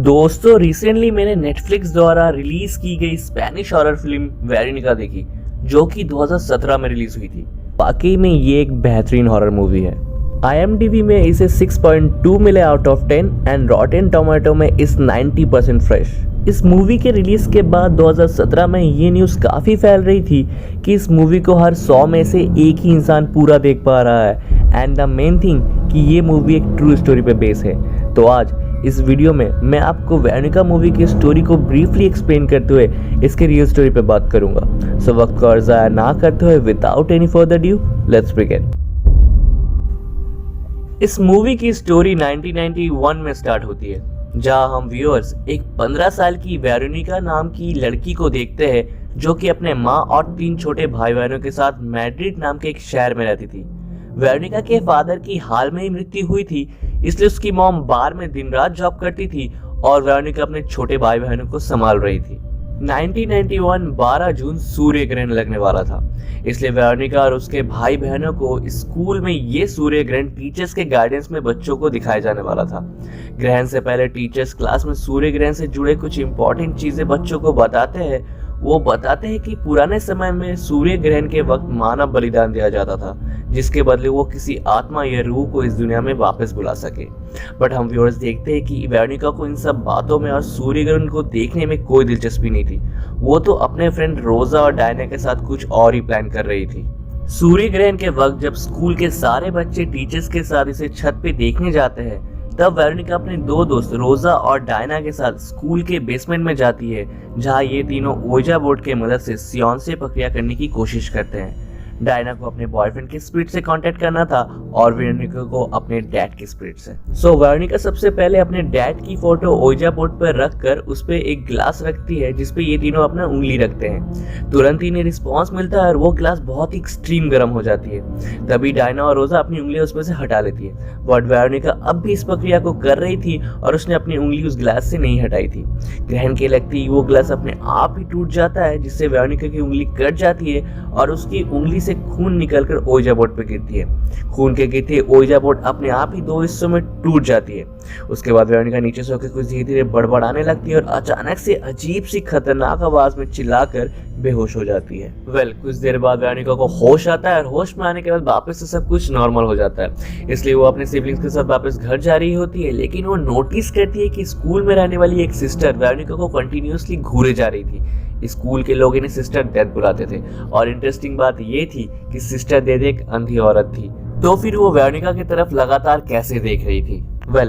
दोस्तों रिसेंटली मैंने नेटफ्लिक्स द्वारा रिलीज की गई स्पेनिश हॉरर फिल्म वेरोनिका देखी, जो कि 2017 में रिलीज हुई थी। वाकई में ये एक बेहतरीन हॉरर मूवी है। IMDb में इसे 6.2 मिले out of 10 and Rotten tomato में इस 90% फ्रेश। इस मूवी के रिलीज के बाद 2017 में ये न्यूज़ काफ़ी फैल रही थी कि इस मूवी को हर 100 में से एक ही इंसान पूरा देख पा रहा है एंड द मेन थिंग कि ये मूवी एक ट्रू स्टोरी पे बेस है। तो आज इस वीडियो में मैं आपको वेरोनिका मूवी की स्टोरी को ब्रीफली एक्सप्लेन करते हुए इसके रियल स्टोरी पे बात करूंगा। सो वक्त को ज़ाया ना करते हुए without any further due let's begin. इस मूवी की स्टोरी 1991 में स्टार्ट होती है, जहां हम व्यूअर्स एक 15 साल की वेरोनिका नाम की लड़की को देखते हैं, जो कि अपने माँ और 3 छोटे भाई बहनों के साथ मैड्रिड नाम के एक शहर में रहती थी। वेरोनिका के फादर की हाल में ही मृत्यु हुई थी, इसलिए उसकी मॉम बार में दिन रात जॉब करती थी और वेरोनिका अपने छोटे भाई बहनों को संभाल रही थी। 1991 12 जून सूर्य ग्रहण लगने वाला था, इसलिए वेरोनिका और उसके भाई बहनों को स्कूल में ये सूर्य ग्रहण टीचर्स के गाइडेंस में बच्चों को दिखाया जाने वाला था। ग्रहण से पहले टीचर्स क्लास में सूर्य ग्रहण से जुड़े कुछ इंपॉर्टेंट चीजें बच्चों को बताते हैं। वो बताते हैं कि पुराने समय में सूर्य ग्रहण के वक्त मानव बलिदान दिया जाता था, जिसके बदले वो किसी आत्मा या रूह को इस दुनिया में वापस बुला सके। बट हम व्यूअर्स देखते हैं कि वेरोनिका को इन सब बातों में और सूर्य ग्रहण को देखने में कोई दिलचस्पी नहीं थी। वो तो अपने फ्रेंड रोजा और डायना के साथ कुछ और ही प्लान कर रही थी। सूर्य ग्रहण के वक्त जब स्कूल के सारे बच्चे टीचर्स के साथ इसे छत पे देखने जाते हैं, तब वेरोनिका अपने 2 दोस्त रोजा और डायना के साथ स्कूल के बेसमेंट में जाती है, जहां ये तीनों ओजा बोर्ड के मदद से सियोंसे प्रक्रिया करने की कोशिश करते हैं। डायना को अपने बॉयफ्रेंड के स्पिरिट से कांटेक्ट करना था और वेरोनिका को अपने डैड के स्पिरिट से। सो वेरोनिका सबसे पहले अपने डैड की फोटो ओजा बोर्ड पर रखकर उस पे एक ग्लास रखती है, जिसपे ये तीनों अपना उंगली रखते हैं। तुरंत ही इन्हें रिस्पॉन्स मिलता है और वो ग्लास बहुत ही एक्सट्रीम गर्म हो जाती है। तभी डायना और रोजा अपनी उंगली उसमें से हटा लेती है, बट वेरोनिका अब भी इस प्रक्रिया को कर रही थी और उसने अपनी उंगली उस ग्लास से नहीं हटाई थी। ग्रहण के लगते ही वो ग्लास अपने आप ही टूट जाता है, जिससे वेरोनिका की उंगली कट जाती है और उसकी उंगली से खून निकलकर ओजा बोर्ड पे गिरती है। खून के गिरते ओजा बोर्ड अपने आप ही 2 हिस्सों में टूट जाती है। उसके बाद वेरोनिका नीचे से होकर कुछ धीरे धीरे बड़बड़ाने लगती है और अचानक से अजीब सी खतरनाक आवाज में चिल्लाकर बेहोश हो जाती है। कुछ देर बाद वेरोनिका को होश आता है और होश में आने के बाद वापस से सब कुछ नॉर्मल हो जाता है, इसलिए वो अपने सिबलिंग्स के साथ वापस घर जा रही होती है। लेकिन वो नोटिस करती है कि स्कूल में रहने वाली एक सिस्टर वेरोनिका को कंटिन्यूअसली घूरे जा रही थी। स्कूल के लोग इन्हें सिस्टर डेथ बुलाते थे और इंटरेस्टिंग बात ये थी कि सिस्टर डेथ एक अंधी औरत थी। तो फिर वो वेरोनिका की तरफ लगातार कैसे देख रही थी।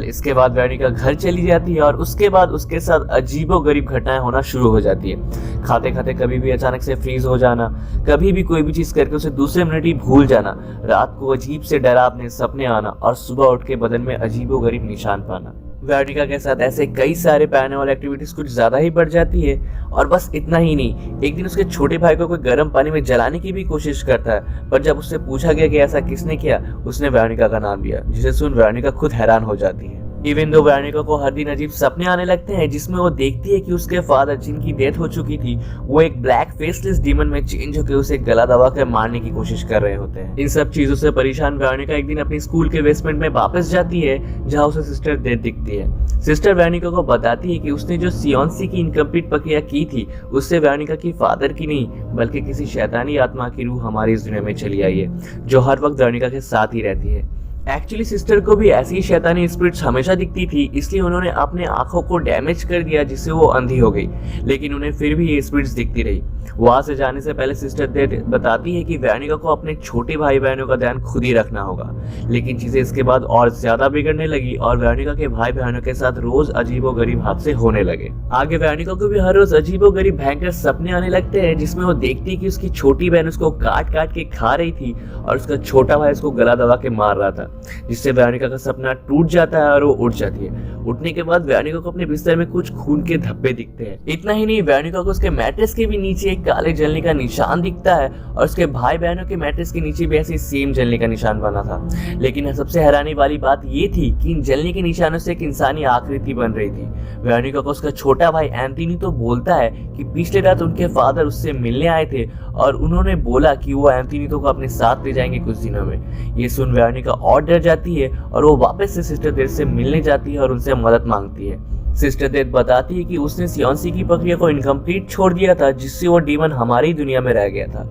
इसके बाद वेरोनिका घर चली जाती है और उसके बाद उसके साथ अजीबोगरीब घटनाएं होना शुरू हो जाती है। खाते खाते कभी भी अचानक से फ्रीज हो जाना, कभी भी कोई भी चीज करके उसे दूसरे मिनट ही भूल जाना, रात को अजीब से डरावने सपने आना और सुबह उठ के बदन में अजीबोगरीब निशान पाना। वेरोनिका के साथ ऐसे कई सारे पैरानॉर्मल एक्टिविटीज कुछ ज्यादा ही बढ़ जाती है। और बस इतना ही नहीं, एक दिन उसके छोटे भाई को कोई गर्म पानी में जलाने की भी कोशिश करता है, पर जब उससे पूछा गया कि ऐसा किसने किया, उसने वेरोनिका का नाम लिया, जिसे सुन वेरोनिका खुद हैरान हो जाती है। इवन दो वेरोनिका को हर दिन अजीब सपने आने लगते हैं, जिसमें वो देखती है कि उसके फादर, जिनकी डेथ हो चुकी थी, वो एक ब्लैक फेसलेस डीमन में चेंज होकर उसे गला दबाकर मारने की कोशिश कर रहे होते हैं। इन सब चीजों से परेशान वेरोनिका एक दिन अपनी स्कूल के बेसमेंट में वापस जाती है, जहां उसे सिस्टर डेथ दिखती है। सिस्टर वेरोनिका को बताती है कि उसने जो सियोंसी की इनकम्प्लीट प्रक्रिया की थी, उससे वेरोनिका की फादर की नहीं बल्कि किसी शैतानी आत्मा की रूह हमारी इस दुनिया में चली आई है, जो हर वक्त वेरोनिका के साथ ही रहती है। एक्चुअली सिस्टर को भी ऐसी शैतानी स्पिरिट्स हमेशा दिखती थी, इसलिए उन्होंने अपने आंखों को डैमेज कर दिया, जिससे वो अंधी हो गई। लेकिन उन्हें फिर भी ये स्पिरिट्स दिखती रही। वहां से जाने से पहले सिस्टर बताती है कि वेरोनिका को अपने छोटे भाई बहनों का ध्यान खुद ही रखना होगा। लेकिन चीजें इसके बाद और ज्यादा बिगड़ने लगी और वेरोनिका के भाई बहनों के साथ रोज अजीबोगरीब हादसे होने लगे। आगे वेरोनिका को भी हर रोज अजीबोगरीब भयंकर सपने आने लगते हैं, जिसमें वो देखती है कि उसकी छोटी बहन उसको काट काट के खा रही थी और उसका छोटा भाई उसको गला दबा के मार रहा था, जिससे वेरोनिका का सपना टूट जाता है और वो उठ जाती है। उठने के बाद वेरोनिका को अपने बिस्तर में कुछ खून के धब्बे दिखते हैं। इतना ही नहीं, वेरोनिका को उसके मैट्रेस के भी नीचे एक काले जलने का निशान दिखता है और उसके भाई बहनों के मैट्रेस के नीचे भी ऐसे सेम जलने का निशान बना था। लेकिन सबसे हैरानी वाली बात ये थी कि इन जलने के निशानों से एक इंसानी आकृति बन रही थी। वेरोनिका को उसका छोटा भाई एंथनी तो बोलता है कि पिछले रात उनके फादर उससे मिलने आए थे और उन्होंने बोला कि वो एंथनी तो को अपने साथ ले जाएंगे कुछ दिनों में। ये सुन वेरोनिका और डर जाती है और वो वापस से सिस्टर डेथ से मिलने जाती है और उनसे मदद मांगती है। सिस्टर डेथ बताती है कि उसने सियोंसी की प्रक्रिया को इनकम्प्लीट छोड़ दिया था, जिससे वो डीमन हमारी दुनिया में रह गया था।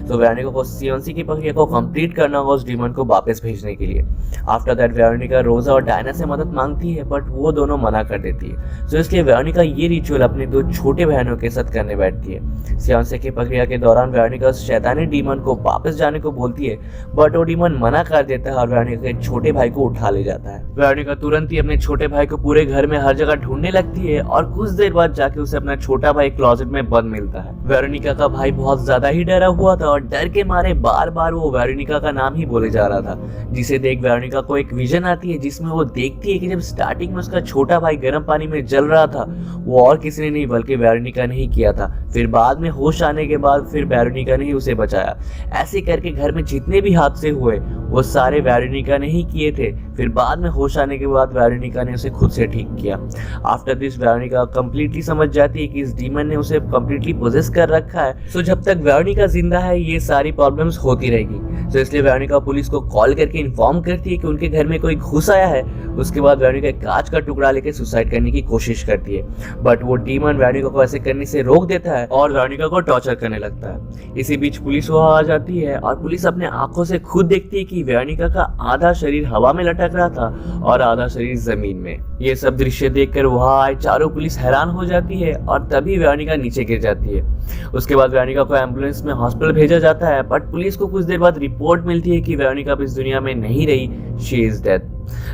तो वेरोनिका को सियोंसी की प्रक्रिया को कंप्लीट करना होगा उस डीमन को वापस भेजने के लिए। आफ्टर दैट वेरोनिका रोजा और डायना से मदद मांगती है, बट वो दोनों मना कर देती है। तो इसलिए वेरोनिका ये रिचुअल अपने 2 छोटे बहनों के साथ करने बैठती है। सियोंसी की प्रक्रिया के दौरान वेरोनिका उस शैतानी डीमन को वापस जाने को बोलती है, बट वो डीमन मना कर देता है और वेरोनिका के छोटे भाई को उठा ले जाता है। वेरोनिका तुरंत ही अपने छोटे भाई को पूरे घर में हर जगह ढूंढने लगती है और कुछ देर बाद जाके उसे अपना छोटा भाई क्लोजेट में बंद मिलता है। वेरोनिका का भाई बहुत ज्यादा ही डरा हुआ था और डर के मारे बार बार वो वेरोनिका का नाम ही बोले जा रहा था, जिसे देख वेरोनिका को एक विजन आती है जिसमें वो देखती है कि जब स्टार्टिंग में उसका छोटा भाई गर्म पानी में जल रहा था, वो और किसी ने नहीं बल्कि वेरोनिका ने ही किया था। फिर बाद में होश आने के बाद फिर वेरोनिका ने ही उसे बचाया। ऐसे करके घर में जितने भी हादसे हुए वो सारे वेरोनिका ने ही किए थे। फिर बाद में होश आने के बाद वेरोनिका ने उसे खुद से ठीक किया। आफ्टर दिस वेरोनिका कंप्लीटली समझ जाती है कि इस डीमन ने उसे कंप्लीटली पोजेस कर रखा है। सो जब तक वेरोनिका जिंदा है ये सारी प्रॉब्लम्स होती रहेगी। तो इसलिए वेरोनिका पुलिस को कॉल करके इन्फॉर्म करती है कि उनके घर में कोई घुस आया है। उसके बाद वेरोनिका एक कांच का टुकड़ा लेकर सुसाइड करने की कोशिश करती है, बट वो डीमन वेरोनिका को ऐसे करने से रोक देता है और वेरोनिका को टॉर्चर करने लगता है। इसी बीच पुलिस वहां आ जाती है और पुलिस अपने आंखों से खुद देखती है कि वेरोनिका का आधा शरीर हवा में लटक रहा था और आधा शरीर जमीन में। ये सब दृश्य देखकर वहां आए चारों पुलिस हैरान हो जाती है और तभी वेरोनिका नीचे गिर जाती है। उसके बाद वेरोनिका को एम्बुलेंस में हॉस्पिटल भेजा जाता है, बट पुलिस को कुछ देर बाद रिपोर्ट मिलती है कि वेरोनिका अब इस दुनिया में नहीं रही, she is dead.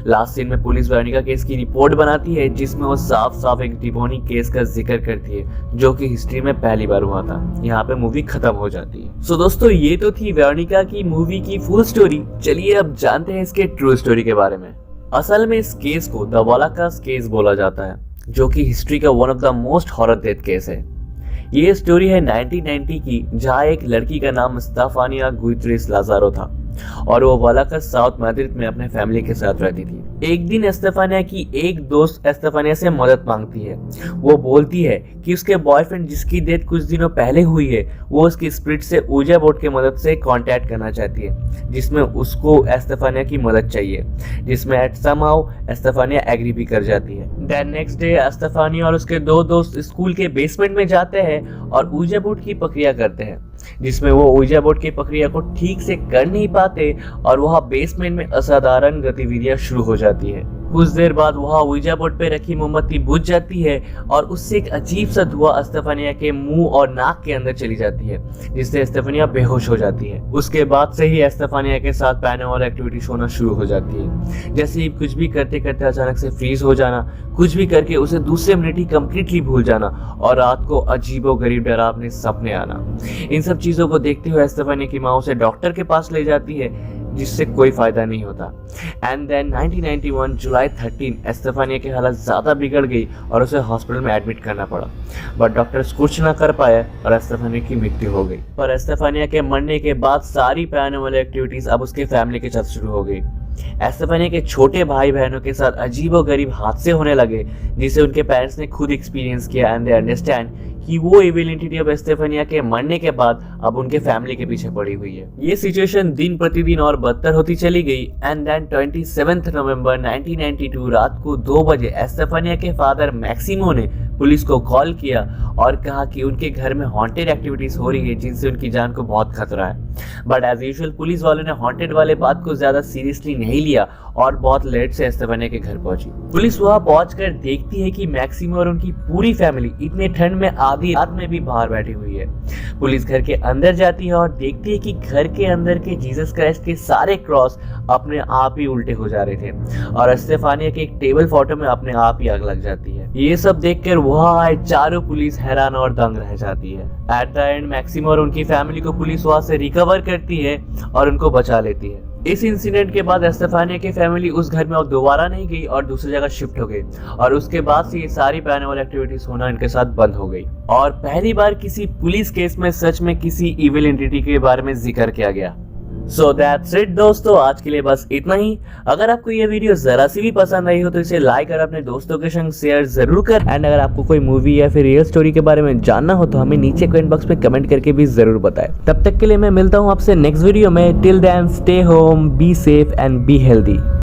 Last scene में पुलिस वेरोनिका केस की रिपोर्ट बनाती है जिसमें वो साफ साफ एक डिमोनिक केस का जिक्र करती है जो कि हिस्ट्री में पहली बार हुआ था। यहाँ पे मूवी खत्म हो जाती है। सो दोस्तों ये तो थी वेरोनिका की मूवी की फुल स्टोरी। चलिए अब जानते हैं इसके ट्रू स्टोरी के बारे में। असल में इस केस को द वॉलाकास केस बोला जाता है, जो कि हिस्ट्री का one of the most horror death case है। ये स्टोरी है 1990 की, जहाँ एक लड़की का नाम स्टेफानिया गुइट्रेस लाजारो था और वो वॉलाकास साउथ मैड्रिड में अपने फैमिली के साथ रहती थी। एक दिन स्टेफानिया की एक दोस्त स्टेफानिया से मदद मांगती है। वो बोलती है कि उसके बॉयफ्रेंड जिसकी डेथ कुछ दिनों पहले हुई है वो उसकी स्पिरिट से ऊजा बोर्ड की मदद से कांटेक्ट करना चाहती है, जिसमें उसको स्टेफानिया की मदद चाहिए, जिसमें एट समहाउ स्टेफानिया एग्री भी कर जाती है। देन नेक्स्ट डे स्टेफानिया और उसके 2 दोस्त स्कूल के बेसमेंट में जाते हैं और ऊजा बोर्ड की प्रक्रिया करते हैं, जिसमें वो ऊजा बोर्ड की प्रक्रिया को ठीक से कर नहीं पाते और वहाँ बेसमेंट में असाधारण गतिविधियां शुरू हो जाती है। कुछ देर बाद वहाँ ऊजा बोर्ड पे रखी मोमबत्ती बुझ जाती है और उससे एक अजीब सा धुआं स्टेफानिया के मुंह और नाक के अंदर चली जाती है, जिससे स्टेफानिया बेहोश हो जाती है। उसके बाद से ही स्टेफानिया के साथ पैरानॉर्मल एक्टिविटीज होना शुरू हो जाती है, जैसे ही कुछ भी करते करते अचानक से फ्रीज हो जाना, कुछ भी करके उसे दूसरे मिनट ही कंप्लीटली भूल जाना और रात को अजीबोगरीब डरावने सपने आना। इन सब चीजों को देखते हुए स्टेफानिया की माँ उसे डॉक्टर के पास ले जाती है, जिससे कोई फायदा नहीं होता। एंड देन 1991 जुलाई 13 स्टेफानिया की हालत ज्यादा बिगड़ गई और उसे हॉस्पिटल में एडमिट करना पड़ा, बट डॉक्टर्स कुछ ना कर पाए और स्टेफानिया की मृत्यु हो गई। पर स्टेफानिया के मरने के बाद सारी पैरानॉर्मल एक्टिविटीज अब उसके फैमिली के साथ शुरू हो गई। स्टेफानिया के छोटे भाई बहनों के साथ अजीबोगरीब हादसे होने लगे, जिसे उनके पेरेंट्स ने खुद एक्सपीरियंस किया एंड दे अंडरस्टैंड कि वो इविल एंटिटी अब स्टेफानिया के मरने के बाद अब उनके फैमिली के पीछे पड़ी हुई है। ये सिचुएशन दिन प्रतिदिन और बदतर होती चली गई एंड देन 27 नवंबर 1992 रात को 2 बजे स्टेफानिया के फादर मैक्सिमो ने पुलिस को कॉल किया और कहा कि उनके घर में हॉन्टेड एक्टिविटीज हो रही है जिनसे उनकी जान को बहुत खतरा है। बट एज यूजुअल पुलिस वालों ने हॉन्टेड वाले बात को ज्यादा सीरियसली नहीं लिया और बहुत लेट से स्टेफानिया के घर पहुंची। पुलिस वहां पहुंचकर देखती है कि मैक्सिमो और उनकी पूरी फैमिली इतने ठंड में आधी रात में भी बाहर बैठी हुई है। पुलिस घर के अंदर जाती है और देखती है कि घर के अंदर के जीसस क्राइस्ट के सारे क्रॉस अपने आप ही उल्टे हो जा रहे थे और स्टेफानिया के एक टेबल फोटो में अपने आप ही आग लग जाती है। ये सब देखकर वहां आए चारों पुलिस हैरान और दंग रह जाती है। एट द एंड मैक्सिमो और उनकी फैमिली को पुलिस वहां से रिकवर करती है और उनको बचा लेती है। इस इंसिडेंट के बाद स्टेफानिया की फैमिली उस घर में और दोबारा नहीं गई और दूसरी जगह शिफ्ट हो गई और उसके बाद से ये सारी पैरानॉर्मल एक्टिविटीज होना इनके साथ बंद हो गई और पहली बार किसी पुलिस केस में सच में किसी इविल एंटिटी के बारे में जिक्र किया गया। सो दैट्स इट दोस्तों, आज के लिए बस इतना ही। अगर आपको ये वीडियो जरा सी भी पसंद आई हो तो इसे लाइक और अपने दोस्तों के संग शेयर जरूर कर। एंड अगर आपको कोई मूवी या फिर रियल स्टोरी के बारे में जानना हो तो हमें नीचे कमेंट बॉक्स में कमेंट करके भी जरूर बताएं। तब तक के लिए मैं मिलता हूँ आपसे नेक्स्ट वीडियो में। Till then stay home, be safe and be healthy.